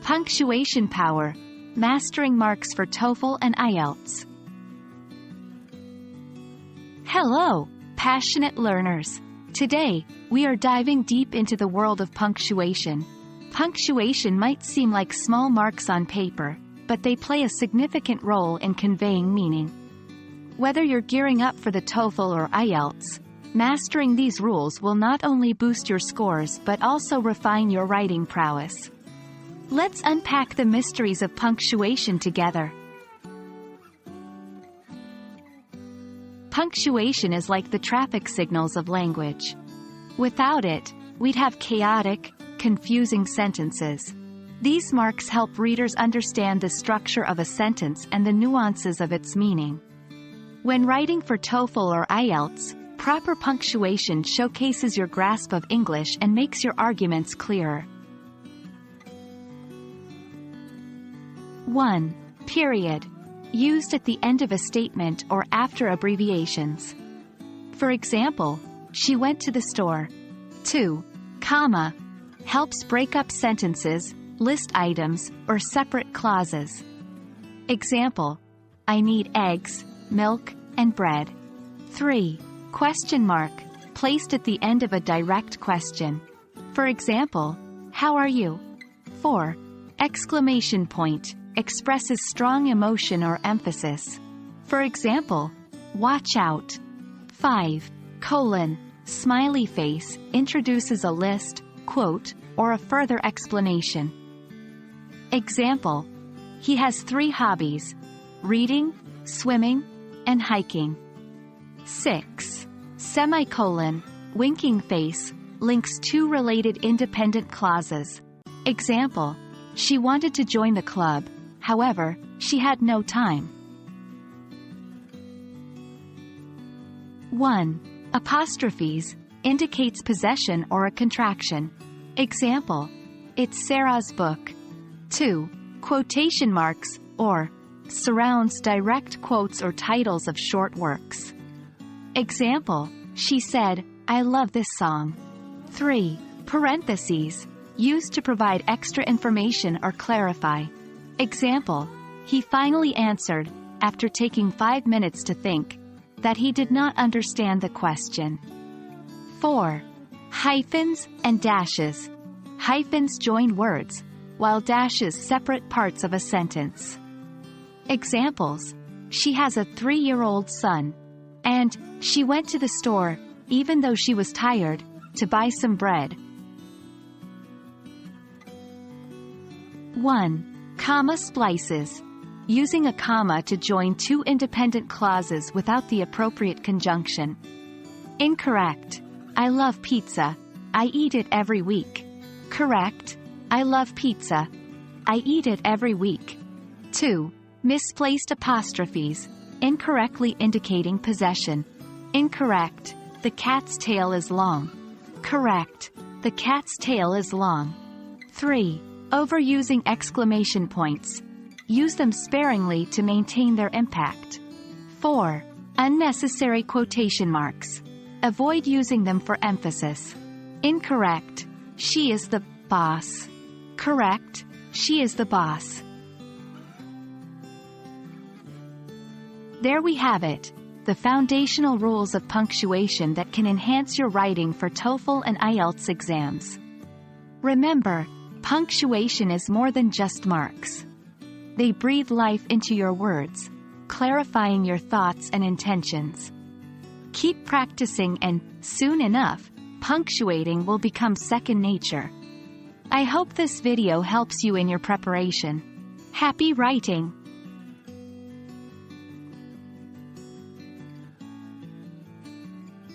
Punctuation Power, Mastering Marks for TOEFL and IELTS. Hello, passionate learners. Today, we are diving deep into the world of punctuation. Punctuation might seem like small marks on paper, but they play a significant role in conveying meaning. Whether you're gearing up for the TOEFL or IELTS, mastering these rules will not only boost your scores but also refine your writing prowess. Let's unpack the mysteries of punctuation together. Punctuation is like the traffic signals of language. Without it, we'd have chaotic, confusing sentences. These marks help readers understand the structure of a sentence and the nuances of its meaning. When writing for TOEFL or IELTS, proper punctuation showcases your grasp of English and makes your arguments clearer. 1. Period. Used at the end of a statement or after abbreviations. For example, she went to the store. 2. Comma. Helps break up sentences, list items, or separate clauses. Example: I need eggs, milk, and bread. 3. Question mark. Placed at the end of a direct question. For example, how are you? 4. Exclamation point. Expresses strong emotion or emphasis. For example, watch out. 5. Colon. Smiley face. Introduces a list, quote, or a further explanation. Example: he has 3 hobbies: reading, swimming, and hiking. 6. Semicolon. Winking face. Links 2 related independent clauses. Example: she wanted to join the club, however, she had no time. 1. Apostrophes. Indicates possession or a contraction. Example: it's Sarah's book. 2. Quotation marks, or surrounds direct quotes or titles of short works. Example: she said, I love this song. 3. Parentheses. Used to provide extra information or clarify. Example: he finally answered, after taking 5 minutes to think, that he did not understand the question. 4. Hyphens and dashes. Hyphens join words, while dashes separate parts of a sentence. Examples: she has a 3-year-old son. And, she went to the store, even though she was tired, to buy some bread. 1. Comma splices. Using a comma to join 2 independent clauses without the appropriate conjunction. Incorrect: I love pizza. I eat it every week. Correct: I love pizza. I eat it every week. 2. Misplaced apostrophes. Incorrectly indicating possession. Incorrect: the cat's tail is long. Correct: the cat's tail is long. 3. Overusing exclamation points. Use them sparingly to maintain their impact. 4. Unnecessary quotation marks. Avoid using them for emphasis. Incorrect: she is the boss. Correct: she is the boss. There we have it, the foundational rules of punctuation that can enhance your writing for TOEFL and IELTS exams. Remember, punctuation is more than just marks. They breathe life into your words, clarifying your thoughts and intentions. Keep practicing and, soon enough, punctuating will become second nature. I hope this video helps you in your preparation. Happy writing!